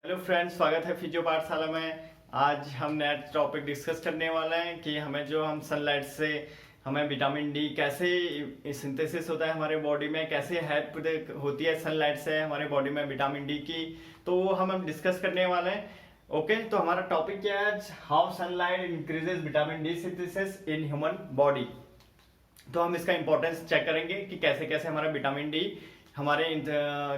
Hello friends, स्वागत है physio पाठशाला में। आज हम नया टॉपिक डिस्कस करने वाले हैं कि हम सनलाइट से हमें विटामिन डी कैसे सिंथेसिस होता है हमारे बॉडी में, कैसे हेल्प होती है सनलाइट से हमारे बॉडी में विटामिन डी की। तो वो हम डिस्कस करने वाले हैं। ओके, तो हमारा टॉपिक क्या है आज? How sunlight increases vitamin D synthesis in human body. तो हम इसका इंपॉर्टेंस चेक करेंगे कि कैसे कैसे हमारा विटामिन डी हमारे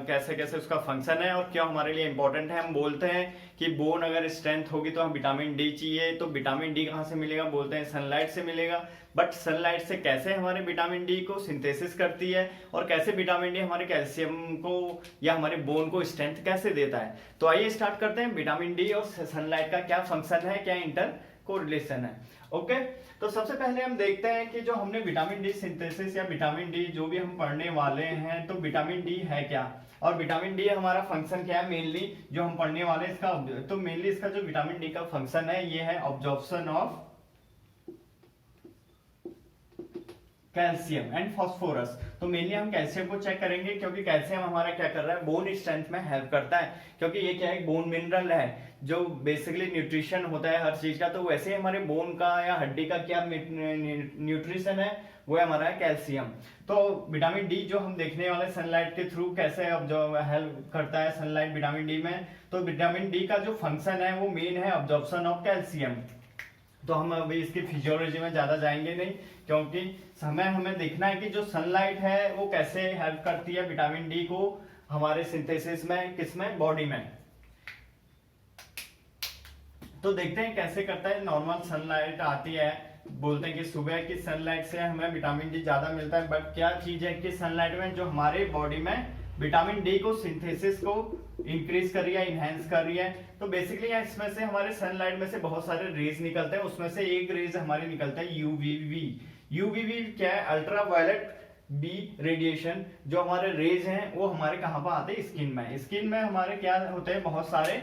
कैसे कैसे उसका फंक्शन है और क्यों हमारे लिए इंपॉर्टेंट है। हम बोलते हैं कि बोन अगर स्ट्रेंथ होगी तो हम विटामिन डी चाहिए, तो विटामिन डी कहाँ से मिलेगा? बोलते हैं सनलाइट से मिलेगा। बट सनलाइट से कैसे हमारे विटामिन डी को सिंथेसिस करती है और कैसे विटामिन डी हमारे कैल्शियम को या हमारे बोन को स्ट्रेंथ कैसे देता है। तो आइए स्टार्ट करते हैं। विटामिन डी और सनलाइट का क्या फंक्शन है, क्या इंटर कोरिलेशन है। ओके, तो सबसे पहले हम देखते हैं कि जो हमने विटामिन डी सिंथेसिस या विटामिन डी जो भी हम पढ़ने वाले हैं, तो विटामिन डी है क्या और विटामिन डी हमारा फंक्शन क्या है। मेनली जो हम पढ़ने वाले हैं इसका, तो मेनली इसका जो विटामिन डी का फंक्शन है ये है absorption of calcium and phosphorus. तो मेनली हम कैल्शियम को चेक करेंगे क्योंकि कैल्शियम हमारा क्या कर रहा है, बोन स्ट्रेंथ में हेल्प करता है। क्योंकि ये क्या है, बोन मिनरल है जो बेसिकली न्यूट्रिशन होता है हर चीज का। तो वैसे ही हमारे बोन का या हड्डी का क्या न्यूट्रिशन है, वो है हमारा कैल्शियम। तो विटामिन डी जो हम देखने वाले सनलाइट के थ्रू कैसे जो हेल्प करता है सनलाइट विटामिन डी में। तो विटामिन डी का जो फंक्शन है वो मेन है ऑब्जॉर्प्शन ऑफ कैल्शियम। तो हम अभी इसकी फिजियोलॉजी में ज्यादा जाएंगे नहीं, क्योंकि हमें देखना है कि जो सनलाइट है वो कैसे हेल्प करती है विटामिन डी को हमारे सिंथेसिस में, किसमें, बॉडी में। तो देखते हैं कैसे करता है। नॉर्मल सनलाइट आती है, बोलते हैं कि सुबह की सनलाइट से हमें विटामिन डी ज्यादा मिलता है। बट क्या चीज है कि सनलाइट में जो हमारे बॉडी में विटामिन डी को सिंथेसिस को इंक्रीज कर रही है, इनहेंस कर रही है। तो बेसिकली इसमें से हमारे सनलाइट में से बहुत सारे रेज निकलते हैं, उसमें से एक रेज हमारे निकलता है यूवीवी। यूवीवी क्या है? Ultra violet B radiation. जो हमारे रेज हैं वो हमारे कहाँ पर आते हैं? स्किन में। स्किन में हमारे क्या होते हैं, बहुत सारे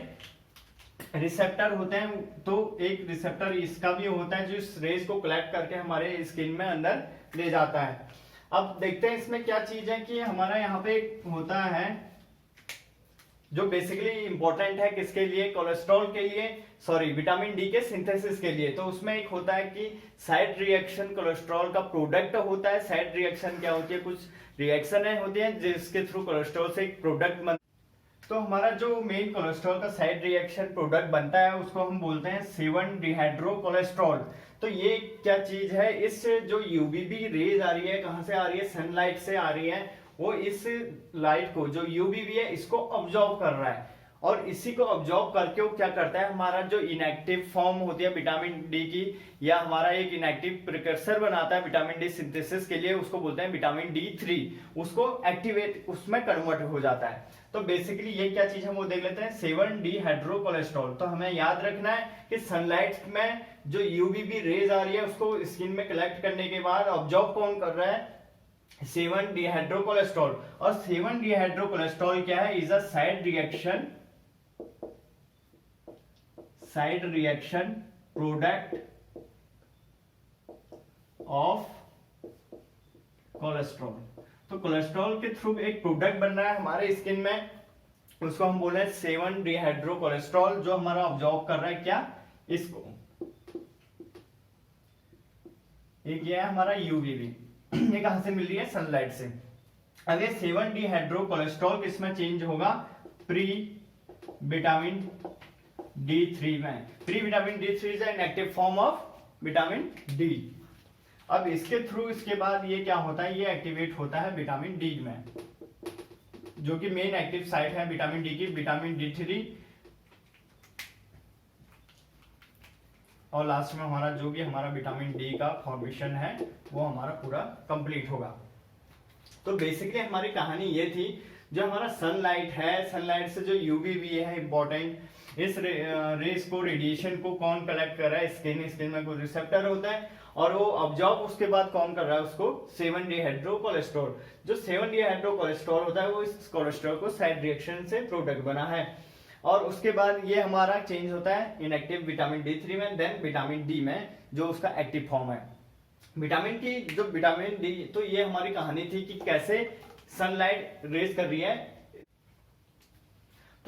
रिसेप्टर होते हैं। तो एक रिसेप्टर इसका भी होता है जो इस रेज को कलेक्ट करके हमारे स्किन में अंदर ले जाता है। अब देखते हैं इसमें क्या चीज है कि हमारा यहाँ पे एक होता है जो बेसिकली इंपॉर्टेंट है किसके लिए, कोलेस्ट्रॉल के लिए, सॉरी विटामिन डी के सिंथेसिस के लिए। तो उसमें एक होता है कि साइड रिएक्शन कोलेस्ट्रॉल का प्रोडक्ट होता है। साइड रिएक्शन क्या होती है? कुछ रिएक्शन होती है जिसके थ्रू कोलेस्ट्रॉल से एक प्रोडक्ट बनता है। तो हमारा जो मेन कोलेस्ट्रॉल का साइड रिएक्शन प्रोडक्ट बनता है उसको हम बोलते हैं 7 डिहाइड्रो कोलेस्ट्रॉल। तो ये क्या चीज है? इस जो यूवीबी रेज आ रही है, कहां से आ रही है? सनलाइट से आ रही है। वो इस लाइट को, जो यूवीबी है, इसको ऑब्जॉर्व कर रहा है और इसी को ऑब्जॉर्व करके वो क्या करता है, हमारा जो इनएक्टिव फॉर्म होती है विटामिन डी की, या हमारा एक इनएक्टिव प्रिकर्सर बनाता है विटामिन डी सिंथेसिस के लिए, उसको बोलते हैं विटामिन डी3। उसको एक्टिवेट, उसमें कन्वर्ट हो जाता है। तो बेसिकली ये क्या चीज है वो देख लेते हैं, 7 डिहाइड्रो कोलेस्ट्रॉल। तो हमें याद रखना है कि सनलाइट में जो यूवीबी रेज आ रही है उसको स्किन में कलेक्ट करने के बाद ऑब्जॉर्व कौन कर रहा है? 7 डिहाइड्रो कोलेस्ट्रॉल। और 7 डिहाइड्रो कोलेस्ट्रॉल क्या है? Is a side reaction product of cholesterol. तो कोलेस्ट्रॉल के थ्रू एक प्रोडक्ट बन रहा है हमारे स्किन में, उसको हम बोले 7 डिहाइड्रो कोलेस्ट्रॉल, जो हमारा ऑब्जॉर्व कर रहा है क्या? इसको। एक ये है हमारा यूवीबी। ये कहां से मिल रही है? सनलाइट से। अब ये 7 डिहाइड्रो कोलेस्ट्रॉल किसमें चेंज होगा? प्री विटामिन डी3 में। Pre vitamin D3 is an active form of vitamin D. अब इसके थ्रू इसके बाद ये क्या होता है, ये एक्टिवेट होता है विटामिन डी में, जो कि मेन एक्टिव साइट है विटामिन डी की, विटामिन डी3। और लास्ट में हमारा जो भी हमारा विटामिन डी का फॉर्मेशन है वो हमारा पूरा कंप्लीट होगा। तो बेसिकली हमारी कहानी ये थी, जो हमारा सनलाइट है, सनलाइट से जो यूवीबी है इंपॉर्टेंट, इस रेस को, रेडिएशन को कौन कलेक्ट कर रहा है? स्किन में कोई रिसेप्टर होता है और वो ऑब्जॉर्व उसके बाद कौन कर रहा है उसको? 7 डिहाइड्रो कोलेस्ट्रॉल। जो 7 डिहाइड्रो कोलेस्ट्रॉल होता है वो इस कोलेस्ट्रॉल को साइड रिएक्शन से प्रोडक्ट बना है और उसके बाद ये हमारा चेंज होता है इनएक्टिव विटामिन डी3 में, देन विटामिन डी में, जो उसका एक्टिव फॉर्म है विटामिन की। जो विटामिन डी, तो ये हमारी कहानी थी कि कैसे सनलाइट रेज कर रही है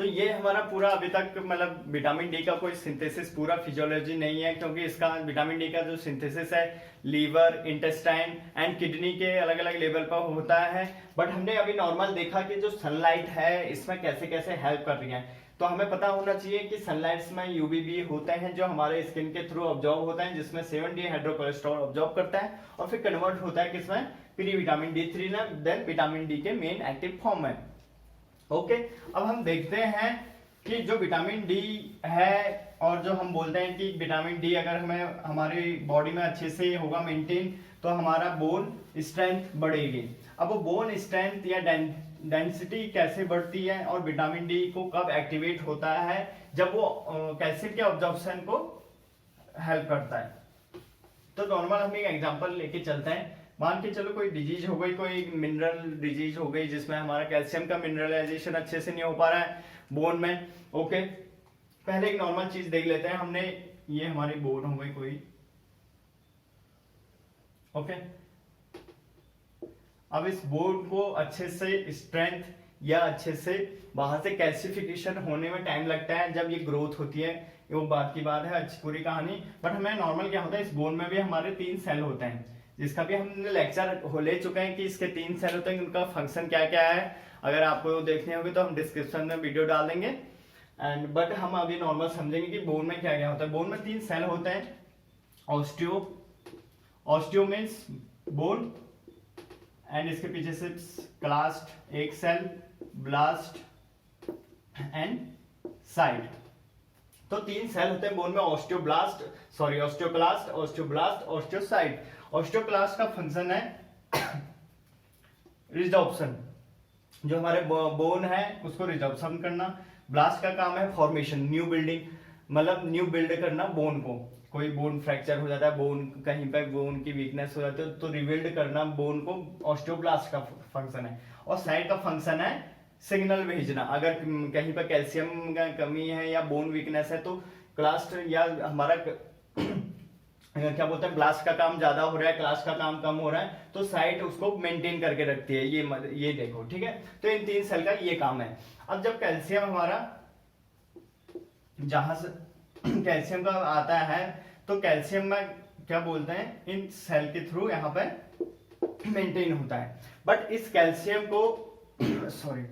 तो ये हमारा पूरा अभी तक मतलब विटामिन डी का कोई सिंथेसिस पूरा फिजियोलॉजी नहीं है, क्योंकि इसका विटामिन डी का जो सिंथेसिस है लीवर, इंटेस्टाइन एंड किडनी के अलग अलग लेवल पर होता है। बट हमने अभी नॉर्मल देखा कि जो सनलाइट है इसमें कैसे कैसे हेल्प कर रही है। तो हमें पता होना चाहिए कि सनलाइट में यूवीबी होते हैं जो हमारे स्किन के थ्रू ऑब्जॉर्व होता है, जिसमें 7 डिहाइड्रोकोलेस्टेरॉल ऑब्जॉर्व करता है और फिर कन्वर्ट होता है किसमें, प्री विटामिन D3 में, देन विटामिन डी के मेन एक्टिव फॉर्म में। ओके, अब हम देखते हैं कि जो विटामिन डी है और जो हम बोलते हैं कि विटामिन डी अगर हमें हमारी बॉडी में अच्छे से होगा मेंटेन तो हमारा बोन स्ट्रेंथ बढ़ेगी। अब वो बोन स्ट्रेंथ या डेंसिटी कैसे बढ़ती है और विटामिन डी को कब एक्टिवेट होता है, जब वो कैल्शियम के ऑब्जॉर्प्शन को हेल्प करता है। तो नॉर्मल हम एक एग्जांपल लेके चलते हैं। मान के चलो कोई डिजीज हो गई, कोई मिनरल डिजीज हो गई जिसमें हमारा कैल्शियम का मिनरलाइजेशन अच्छे से नहीं हो पा रहा है बोन में। ओके, पहले एक नॉर्मल चीज देख लेते हैं। हमने ये हमारी बोन हो गई कोई, ओके, अब इस बोन को अच्छे से स्ट्रेंथ या अच्छे से बाहर से कैल्सिफिकेशन होने में टाइम लगता है जब ये ग्रोथ होती है, वो बात की बात है, अच्छी पूरी कहानी। बट हमें नॉर्मल क्या होता है, इस बोन में भी हमारे 3 सेल होते हैं, जिसका भी हमने लेक्चर ले चुके हैं कि इसके 3 सेल होते हैं, उनका फंक्शन क्या क्या है। अगर आपको देखने होंगे तो हम डिस्क्रिप्शन में वीडियो डाल देंगे। एंड बट हम अभी नॉर्मल समझेंगे कि बोन में क्या क्या होता है। बोन में 3 सेल होते हैं, ऑस्टियो मीन्स बोन, एंड इसके पीछे से क्लास्ट एक सेल, ब्लास्ट एंड साइड। तो 3 सेल होते हैं बोन में, ऑस्टियोक्लास्ट, ऑस्टियोसाइट। ऑस्टियोक्लास्ट का फंक्शन है रिजॉर्प्शन, जो हमारे बोन है उसको रिजॉर्प्शन करना। ब्लास्ट का काम है फॉर्मेशन, न्यू बिल्डिंग, मतलब न्यू बिल्ड करना बोन को। कोई बोन फ्रैक्चर हो जाता है, बोन कहीं पे बोन की वीकनेस हो जाती है तो रिबिल्ड करना बोन को ऑस्टियोब्लास्ट का फंक्शन है। और साइड का फंक्शन है सिग्नल भेजना, अगर कहीं पर कैल्शियम का कमी है या बोन वीकनेस है तो क्लास्ट या हमारा क्या बोलते हैं, ब्लास्ट का काम ज्यादा हो रहा है, क्लास्ट का काम कम हो रहा है, तो साइट उसको मेंटेन करके रखती है। ये देखो, ठीक है। तो इन 3 सेल का ये काम है। अब जब कैल्शियम हमारा जहां से कैल्शियम का आता है तो कैल्शियम में क्या बोलते हैं, इन सेल के थ्रू यहाँ पे मेंटेन होता है। बट इस कैल्शियम को सॉरी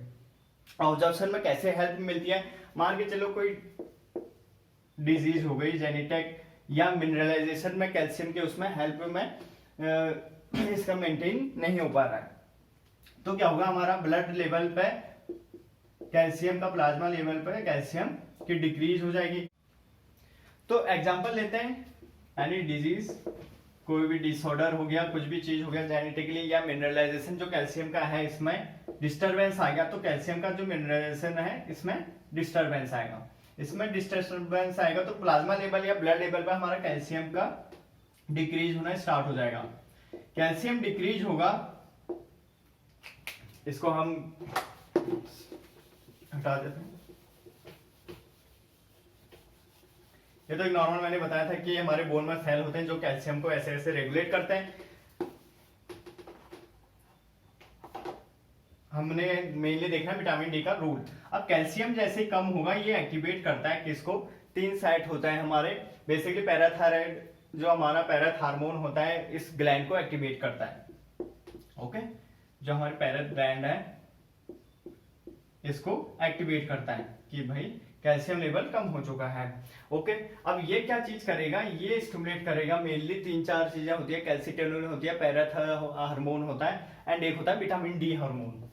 ऑब्जर्वेशन में कैसे हेल्प मिलती है, मान के चलो कोई डिजीज हो गई जेनेटिक या मिनरलाइजेशन में कैल्शियम के उसमें हेल्प में इसका मेंटेन नहीं हो पा रहा है, तो क्या होगा, हमारा ब्लड लेवल पे कैल्शियम का, प्लाज्मा लेवल पे कैल्शियम की डिक्रीज हो जाएगी। तो एग्जांपल लेते हैं, एनी डिजीज, कोई भी डिसऑर्डर हो गया, कुछ भी चीज हो गया जेनेटिकली या मिनरलाइजेशन जो कैल्शियम का है इसमें डिस्टरबेंस आ गया, तो कैल्शियम का जो मिनरलाइजेशन है इसमें डिस्टरबेंस आएगा। इसमें डिस्टरबेंस आएगा तो प्लाज्मा लेवल या ब्लड लेवल पर हमारा कैल्शियम का डिक्रीज होना स्टार्ट हो जाएगा। कैल्शियम डिक्रीज होगा, इसको हम हटा देते हैं। ये तो एक नॉर्मल मैंने बताया था कि हमारे बोन में सेल होते हैं जो कैल्शियम को ऐसे ऐसे रेगुलेट करते हैं। हमने मेनली देखना विटामिन डी का रूल। अब कैल्शियम जैसे कम होगा ये एक्टिवेट करता है किसको, 3 साइट होता है हमारे, बेसिकली पैराथायराइड जो हमारा पैराथार्मोन होता है इस ग्लैंड को एक्टिवेट करता है। ओके, जो हमारे पैराथ ग्लैंड है इसको एक्टिवेट करता है कि भाई कैल्शियम लेवल कम हो चुका है। ओके, अब ये क्या चीज करेगा, ये स्टिमुलेट करेगा, मेनली 3-4 चीजें होती है, कैल्सिटोनिन होती है, पैराथ हार्मोन होता है, एंड एक होता है vitamin D hormone.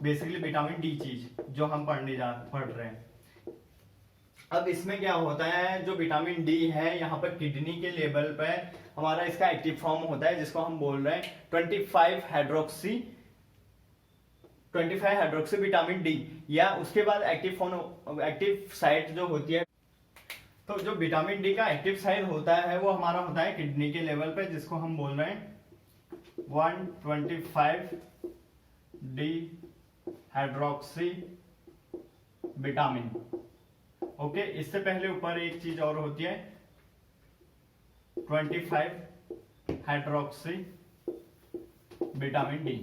Basically vitamin D चीज जो हम पढ़ रहे हैं। अब इसमें क्या होता है, जो विटामिन डी है यहाँ पर किडनी के लेवल पे हमारा इसका एक्टिव फॉर्म होता है, जिसको हम बोल रहे हैं 25 हाइड्रोक्सी विटामिन डी, या उसके बाद एक्टिव साइट जो होती है। तो जो विटामिन डी का एक्टिव साइट होता है वो हमारा होता है किडनी के लेवल पे, जिसको हम बोल रहे हैं 125 डी हाइड्रोक्सी विटामिन। ओके, इससे पहले ऊपर एक चीज और होती है 25 हाइड्रोक्सी विटामिन डी।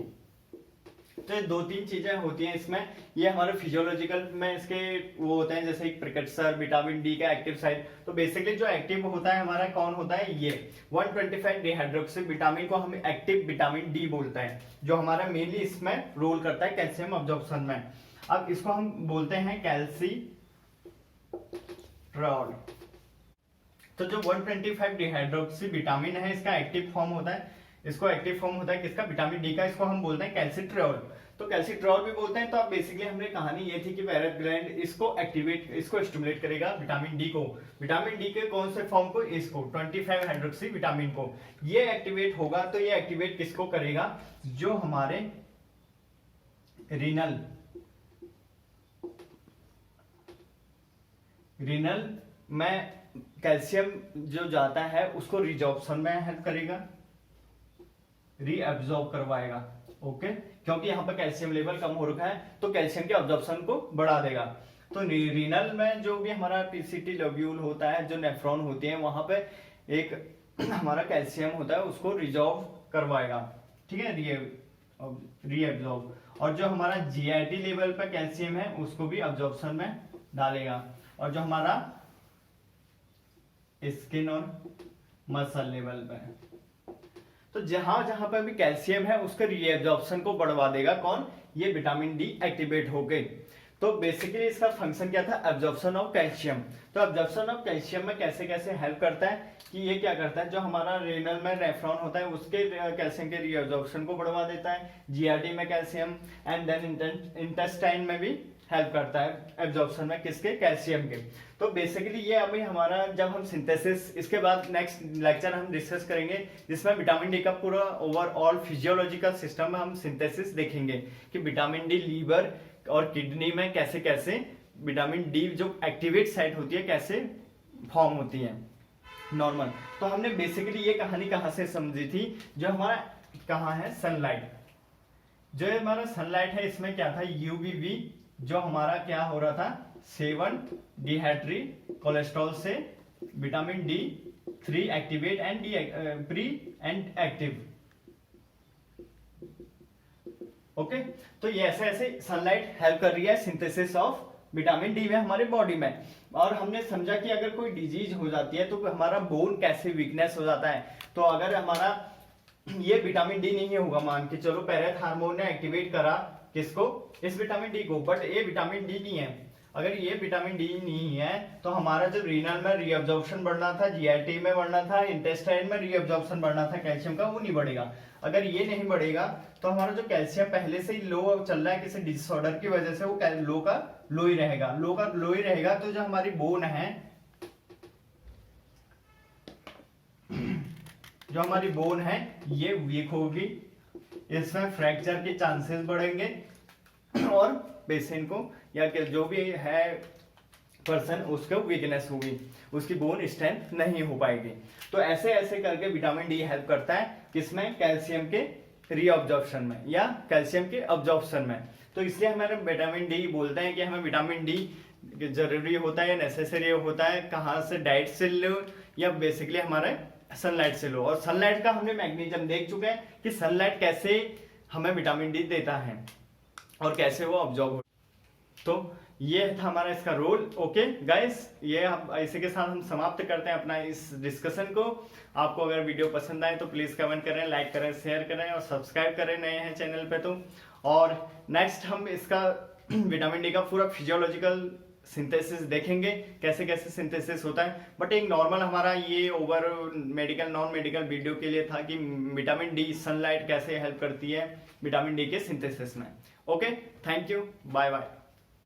तो ये 2-3 चीजें होती हैं इसमें। ये हमारे फिजियोलॉजिकल में इसके वो होते हैं, जैसे एक प्रिकर्सर विटामिन डी का एक्टिव साइट। तो बेसिकली जो एक्टिव होता है हमारा कौन होता है, ये 125 डिहाइड्रोक्सी विटामिन को हम एक्टिव विटामिन डी बोलते हैं, जो हमारा मेनली इसमें रोल करता है कैल्शियम अब्जॉर्प्शन में। अब इसको हम बोलते हैं कैल्सीट्रॉल। तो जो 125 डिहाइड्रोक्सी विटामिन है इसका एक्टिव फॉर्म होता है, इसको एक्टिव फॉर्म होता है किसका, विटामिन डी का, इसको हम बोलते हैं कैल्सीट्रॉल। तो कैल्सीट्रॉल भी बोलते हैं। तो अब बेसिकली हमने कहानी ये थी कि पैरेट ग्लैंड इसको एक्टिवेट, इसको स्टिमुलेट करेगा विटामिन डी को। विटामिन डी के कौन से फॉर्म को, इसको 25 हाइड्रोक्सी विटामिन को, ये एक्टिवेट होगा। तो ये एक्टिवेट किसको करेगा, जो हमारे रीनल में कैल्शियम जो जाता है उसको रिजॉर्प्शन में हेल्प करेगा, रीअब्जॉर्ब करवाएगा। ओके, क्योंकि यहाँ पर कैल्शियम लेवल कम हो रखा है तो कैल्शियम के अब्जॉर्प्शन को बढ़ा देगा। तो रीनल में जो भी हमारा पीसीटी लोब्यूल होता है, जो नेफ्रॉन होती है, वहां पे एक हमारा कैल्शियम होता है उसको रिजॉर्व करवाएगा, ठीक है, रीअब्जॉर्ब। और जो हमारा जीआईटी लेवल पर कैल्शियम है उसको भी अब्जॉर्प्शन में डालेगा। और जो हमारा स्किन और मसल लेवल पे, तो जहां जहां पर भी कैल्शियम है उसके रीअब्जॉर्प्शन को बढ़वा देगा कौन, ये विटामिन डी एक्टिवेट हो गए। तो बेसिकली इसका फंक्शन क्या था, एब्जॉर्प्शन ऑफ कैल्शियम। तो एब्जॉर्प्शन ऑफ कैल्शियम में कैसे कैसे हेल्प करता है कि ये क्या करता है, जो हमारा रेनल में नेफ्रॉन होता है उसके कैल्शियम के रीअब्जॉर्प्शन को बढ़वा देता है, जीआरटी में कैल्शियम, एंड देन इंटेस्टाइन में भी हेल्प करता है एब्जॉर्प्शन में किसके, कैल्शियम के। तो बेसिकली ये अभी हमारा, जब हम सिंथेसिस, इसके बाद नेक्स्ट लेक्चर हम डिस्कस करेंगे जिसमें विटामिन डी का पूरा ओवरऑल फिजियोलॉजिकल सिस्टम में हम सिंथेसिस देखेंगे कि विटामिन डी लीवर और किडनी में कैसे कैसे विटामिन डी जो एक्टिवेट साइट होती है कैसे फॉर्म होती है नॉर्मल। तो हमने बेसिकली ये कहानी कहाँ से समझी थी, जो हमारा कहाँ है, सनलाइट। जो हमारा सनलाइट है इसमें क्या था, यूवीवी, जो हमारा क्या हो रहा था, 7 डिहाइड्री कोलेस्ट्रॉल से vitamin D 3 activate and pre and active. Okay, तो ये ऐसे ऐसे सनलाइट हेल्प कर रही है सिंथेसिस ऑफ विटामिन डी में हमारे बॉडी में। और हमने समझा कि अगर कोई डिजीज हो जाती है तो हमारा बोन कैसे वीकनेस हो जाता है। तो अगर हमारा ये विटामिन डी नहीं होगा, मान के चलो पैरेथ हार्मोन ने एक्टिवेट करा किसको, इस विटामिन डी को, बट ये विटामिन डी नहीं है। अगर ये विटामिन डी नहीं है तो हमारा जो रीनल में रीअब्जॉर्प्शन बढ़ना था, जीआईटी में बढ़ना था, इंटेस्टाइन में रीअब्जॉर्प्शन बढ़ना था कैल्शियम का, वो नहीं बढ़ेगा। अगर ये नहीं बढ़ेगा तो हमारा जो कैल्शियम पहले से ही लो चल रहा है किसी डिसऑर्डर की वजह से, वो लो का लो ही रहेगा, लो का लो ही रहेगा। तो जो हमारी बोन है, जो हमारी बोन है ये वीक होगी, इसमें फ्रैक्चर के चांसेस बढ़ेंगे और पेशेंट को या जो भी है पर्सन उसको वीकनेस होगी, उसकी बोन स्ट्रेंथ नहीं हो पाएगी। तो ऐसे ऐसे करके विटामिन डी हेल्प करता है किसमें, कैल्शियम के रीअब्जॉर्प्शन में या कैल्शियम के अब्जॉर्प्शन में। तो इसलिए हमारे विटामिन डी बोलते हैं कि हमें विटामिन डी जरूरी होता है या नेसेसरी होता है, कहाँ से, डाइट से लो या बेसिकली हमारे सनलाइट से लो। और सनलाइट का हमने मैग्नीशियम देख चुके हैं कि सनलाइट कैसे हमें विटामिन डी देता है और कैसे वो अब्जॉर्ब हो। तो ये था हमारा इसका रोल। ओके गाइस, ये हम इसी के साथ हम समाप्त करते हैं अपना इस डिस्कशन को। आपको अगर वीडियो पसंद आए तो प्लीज कमेंट करें, लाइक करें, शेयर करें और सब्सक्राइब करें नए हैं चैनल पे तो। और नेक्स्ट हम इसका विटामिन डी का पूरा फिजियोलॉजिकल सिंथेसिस देखेंगे, कैसे कैसे सिंथेसिस होता है। बट एक नॉर्मल हमारा ये over medical non medical video के लिए था कि विटामिन डी सनलाइट कैसे हेल्प करती है विटामिन डी के सिंथेसिस में। Okay, thank you, bye bye.